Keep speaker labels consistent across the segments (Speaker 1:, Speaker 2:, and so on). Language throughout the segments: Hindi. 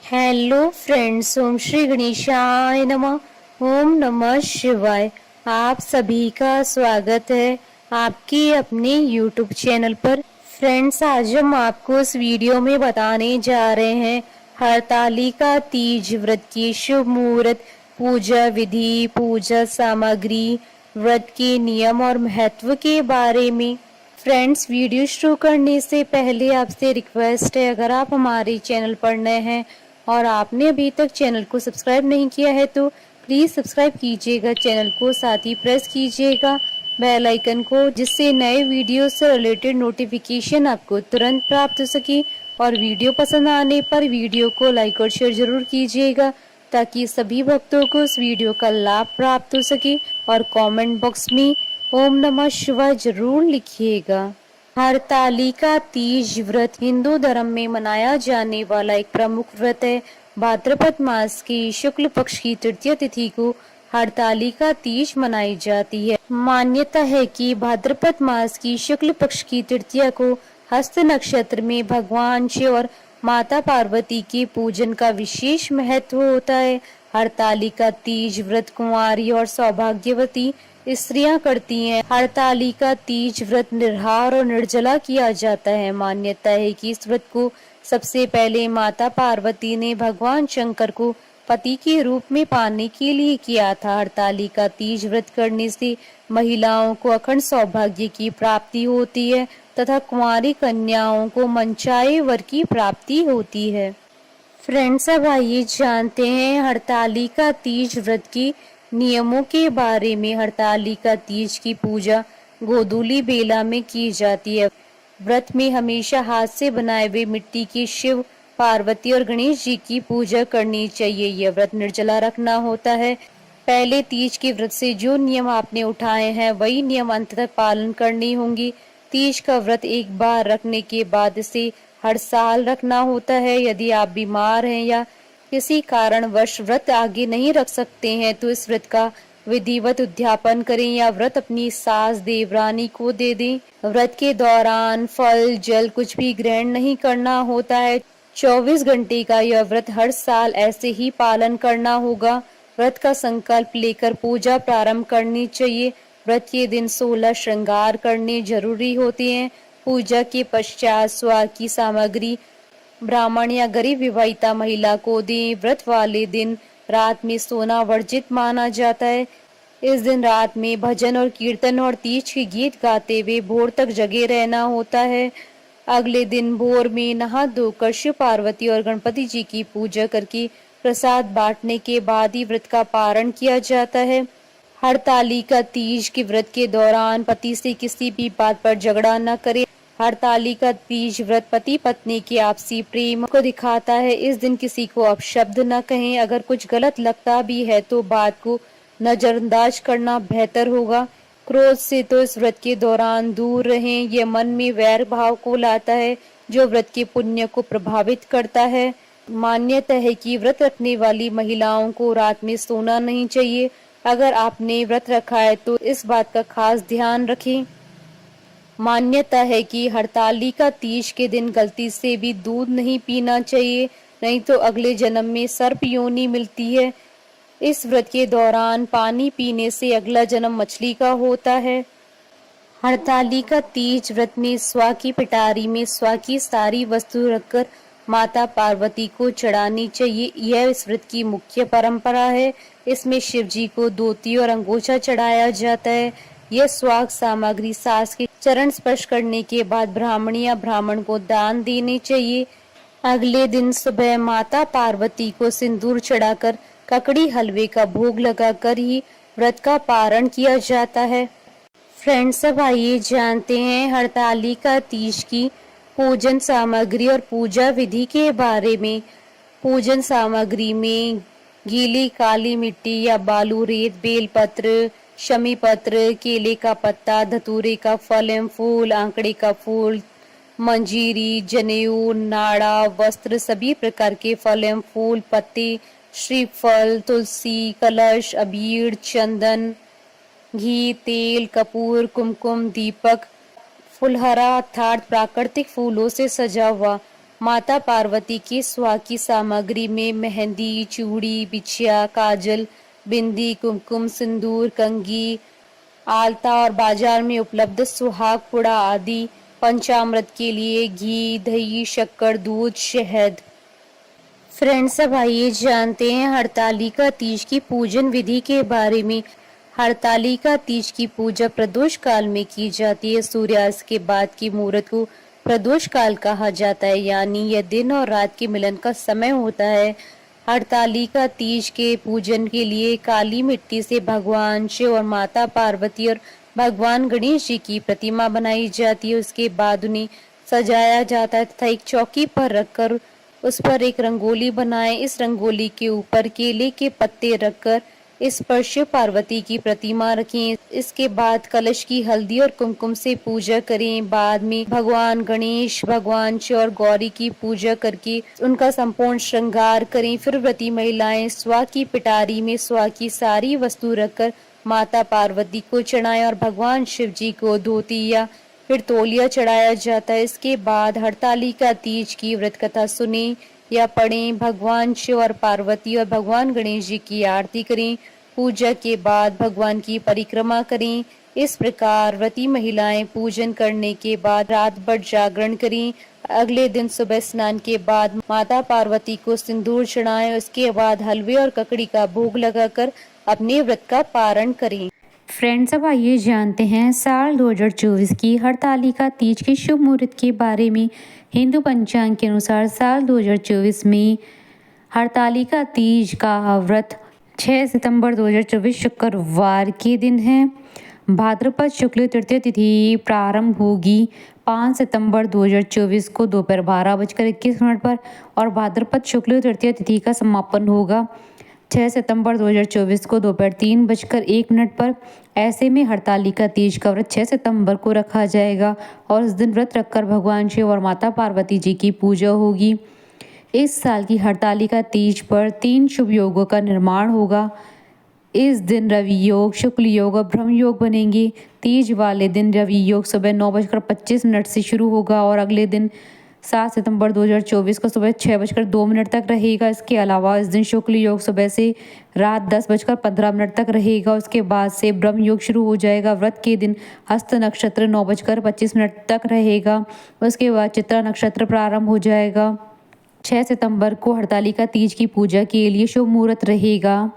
Speaker 1: हेलो फ्रेंड्स, ओम श्री गणेशाय नमः। ओम नमः शिवाय। आप सभी का स्वागत है आपके अपने यूट्यूब चैनल पर। फ्रेंड्स, आज हम आपको इस वीडियो में बताने जा रहे हैं हरतालिका तीज व्रत की शुभ मुहूर्त, पूजा विधि, पूजा सामग्री, व्रत के नियम और महत्व के बारे में। फ्रेंड्स, वीडियो शुरू करने से पहले आपसे रिक्वेस्ट है, अगर आप हमारे चैनल पर नए हैं और आपने अभी तक चैनल को सब्सक्राइब नहीं किया है तो प्लीज सब्सक्राइब कीजिएगा चैनल को, साथ ही प्रेस कीजिएगा बेल आइकन को, जिससे नए वीडियो से रिलेटेड नोटिफिकेशन आपको तुरंत प्राप्त हो सके। और वीडियो पसंद आने पर वीडियो को लाइक और शेयर जरूर कीजिएगा ताकि सभी भक्तों को इस वीडियो का लाभ प्राप्त हो सके। और कमेंट बॉक्स में ओम नमः शिवाय जरूर लिखिएगा। हरतालिका तीज व्रत हिंदू धर्म में मनाया जाने वाला एक प्रमुख व्रत है। भाद्रपद मास की शुक्ल पक्ष की तृतीय तिथि को हरतालिका तीज मनाई जाती है। मान्यता है कि भाद्रपद मास की शुक्ल पक्ष की तृतीया को हस्त नक्षत्र में भगवान शिव और माता पार्वती के पूजन का विशेष महत्व होता है। हरतालिका तीज व्रत कुंवारी और सौभाग्यवती स्त्रियां करती हैं। हरतालिका तीज व्रत निर्हार और निर्जला किया जाता है। मान्यता है कि इस व्रत को सबसे पहले माता पार्वती ने भगवान शंकर को पति के रूप में पाने के लिए किया था। हरतालिका तीज व्रत करने से महिलाओं को अखंड सौभाग्य की प्राप्ति होती है तथा कुंवारी कन्याओं को मनचाहे वर की प्राप्ति होती है। फ्रेंड्स, अब आइए जानते हैं हरतालिका तीज व्रत की नियमों के बारे में। हरतालिका तीज की पूजा गोधूली बेला में की जाती है। व्रत में हमेशा हाथ से बनाए हुए मिट्टी के शिव, पार्वती और गणेश जी की पूजा करनी चाहिए। यह व्रत निर्जला रखना होता है। पहले तीज के व्रत से जो नियम आपने उठाए हैं वही नियम अंत तक पालन करने होंगे। तीज का व्रत एक बार रखने के बाद इसे हर साल रखना होता है। यदि आप बीमार हैं या किसी कारणवश व्रत आगे नहीं रख सकते हैं तो इस व्रत का विधिवत उद्यापन करें या व्रत अपनी सास देवरानी को दे दें। व्रत के दौरान फल जल कुछ भी ग्रहण नहीं करना होता है। 24 घंटे का यह व्रत हर साल ऐसे ही पालन करना होगा। व्रत का संकल्प लेकर पूजा प्रारंभ करनी चाहिए। व्रत के दिन 16 श्रृंगार करने जरूरी होते हैं। पूजा के पश्चात स्वाद की सामग्री ब्राह्मण या गरीब विवाहिता महिला को दें। व्रत वाले दिन रात में सोना वर्जित माना जाता है। इस दिन रात में भजन और कीर्तन और तीज के गीत गाते हुए भोर तक जगे रहना होता है। अगले दिन भोर में नहा धोकर शिव पार्वती और गणपति जी की पूजा करके प्रसाद बांटने के बाद ही व्रत का पारण किया जाता है। हरतालिका तीज के व्रत के दौरान पति से किसी भी बात पर झगड़ा न करें। हरतालिका तीज व्रत पति पत्नी के आपसी प्रेम को दिखाता है। इस दिन किसी को अपशब्द न कहें। अगर कुछ गलत लगता भी है तो बात को नजरअंदाज करना बेहतर होगा। क्रोध से तो इस व्रत के दौरान दूर रहें। यह मन में वैर भाव को लाता है जो व्रत के पुण्य को प्रभावित करता है। मान्यता है कि व्रत रखने वाली महिलाओं को रात में सोना नहीं चाहिए। अगर आपने व्रत रखा है तो इस बात का खास ध्यान रखें। मान्यता है कि हरतालिका तीज के दिन गलती से भी दूध नहीं पीना चाहिए, नहीं तो अगले जन्म में सर्प योनि मिलती है। इस व्रत के दौरान पानी पीने से अगला जन्म मछली का होता है। हरतालिका तीज व्रत में स्वा की पिटारी में स्वा की सारी वस्तु रखकर माता पार्वती को चढ़ानी चाहिए। यह इस व्रत की मुख्य परंपरा है। इसमें शिव जी को धोती और अंगोछा चढ़ाया जाता है। यह स्वाग सामग्री सास के चरण स्पर्श करने के बाद ब्राह्मणी या ब्राह्मण को दान देनी चाहिए। अगले दिन सुबह माता पार्वती को सिंदूर चढ़ाकर ककड़ी हलवे का भोग लगाकर ही व्रत का पारण किया जाता है। फ्रेंड्स, अब आइए जानते हैं हरतालिका तीज की पूजन सामग्री और पूजा विधि के बारे में। पूजन सामग्री में गीली काली मिट्टी या बालू, रेत, बेलपत्र, शमी पत्र, केले का पत्ता, धतूरे का फल एवं फूल, आंकड़े का फूल, मंजीरी, जनेऊ, नाड़ा, वस्त्र, सभी प्रकार के फल एवं फूल, पत्ते, श्रीफल, तुलसी, कलश, अबीर, चंदन, घी, तेल, कपूर, कुमकुम, दीपक, फुलहरा अर्थात प्राकृतिक फूलों से सजा हुआ माता पार्वती के सुहाग की सामग्री में मेहंदी, चूड़ी, बिछिया, काजल, बिंदी, कुमकुम, सिंदूर, कंघी, आलता और बाजार में उपलब्ध सुहाग पुड़ा आदि। पंचामृत के लिए घी, दही, शक्कर, दूध, शहद। फ्रेंड्स, अब आइए जानते हैं हरतालिका तीज की पूजन विधि के बारे में। हरतालिका तीज की पूजा प्रदोष काल में की जाती है। सूर्यास्त के बाद की मुहूर्त को प्रदोष काल कहा जाता है, यानी यह दिन और रात के मिलन का समय होता है। हरतालिका तीज के पूजन के लिए काली मिट्टी से भगवान शिव और माता पार्वती और भगवान गणेश जी की प्रतिमा बनाई जाती है। उसके बाद उन्हें सजाया जाता है तथा एक चौकी पर रखकर उस पर एक रंगोली बनाएं। इस रंगोली के ऊपर केले के पत्ते रखकर इस पर शिव पार्वती की प्रतिमा रखें। इसके बाद कलश की हल्दी और कुमकुम से पूजा करें। बाद में भगवान गणेश, भगवान शिव और गौरी की पूजा करके उनका संपूर्ण श्रृंगार करें। फिर व्रती महिलाएं सुहाग की पिटारी में सुहाग की सारी वस्तु रखकर माता पार्वती को चढ़ाएं और भगवान शिव जी को धोती या फिर तौलिया चढ़ाया जाता है। इसके बाद हरतालिका तीज की व्रत कथा सुने या पढ़ें। भगवान शिव और पार्वती और भगवान गणेश जी की आरती करें। पूजा के बाद भगवान की परिक्रमा करें। इस प्रकार व्रती महिलाएं पूजन करने के बाद रात भर जागरण करें। अगले दिन सुबह स्नान के बाद माता पार्वती को सिंदूर चढ़ाएं। उसके बाद हलवे और ककड़ी का भोग लगाकर अपने व्रत का पारण करें।
Speaker 2: फ्रेंड्स, अब आइए जानते हैं साल 2024 की हरतालिका तीज के शुभ मुहूर्त के बारे में। हिंदू पंचांग के अनुसार साल 2024 में हरतालिका तीज का व्रत 6 सितंबर 2024 शुक्रवार के दिन है। भाद्रपद शुक्ल तृतीय तिथि प्रारंभ होगी 5 सितंबर 2024 को दोपहर 12:21 पर और भाद्रपद शुक्ल तृतीय तिथि का समापन होगा 6 सितंबर 2024 को दोपहर 3:01 पर। ऐसे में हरतालिका तीज का व्रत 6 सितंबर को रखा जाएगा और इस दिन व्रत रखकर भगवान शिव और माता पार्वती जी की पूजा होगी। इस साल की हरतालिका तीज पर 3 शुभ योगों का निर्माण होगा। इस दिन रवि योग, शुक्ल योग और ब्रह्म योग बनेंगे। तीज वाले दिन रवि योग सुबह 9:25 से शुरू होगा और अगले दिन 7 सितंबर 2024 को सुबह 6:02 तक रहेगा। इसके अलावा इस दिन शुक्ल योग सुबह से रात 10:15 तक रहेगा। उसके बाद से ब्रह्म योग शुरू हो जाएगा। व्रत के दिन हस्त नक्षत्र 9:25 तक रहेगा। उसके बाद चित्रा नक्षत्र प्रारंभ हो जाएगा। 6 सितंबर को हरतालिका तीज की पूजा के लिए शुभ मुहूर्त रहेगा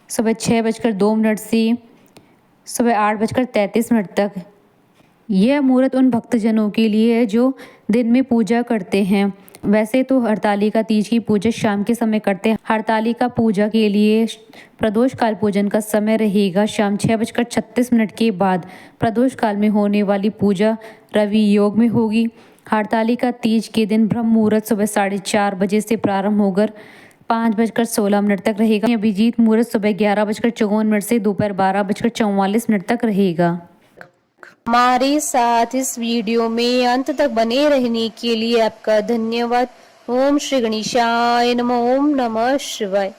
Speaker 2: सुबह 6:02 से सुबह 8:33 तक। यह मुहूर्त उन भक्तजनों के लिए है जो दिन में पूजा करते हैं। वैसे तो हरतालिका तीज की पूजा शाम के समय करते हैं। हरतालिका पूजा के लिए प्रदोष काल पूजन का समय रहेगा शाम 6:36 के बाद। प्रदोष काल में होने वाली पूजा रवि योग में होगी। हरतालिका तीज के दिन ब्रह्म मुहूर्त सुबह 4:30 बजे से प्रारंभ होकर 5:16 तक रहेगा। अभिजीत मुहूर्त सुबह 11:54 से दोपहर 12:44 तक रहेगा।
Speaker 1: हमारे साथ इस वीडियो में अंत तक बने रहने के लिए आपका धन्यवाद। ओम श्री गणेशाय नमः। ओम नमः शिवाय।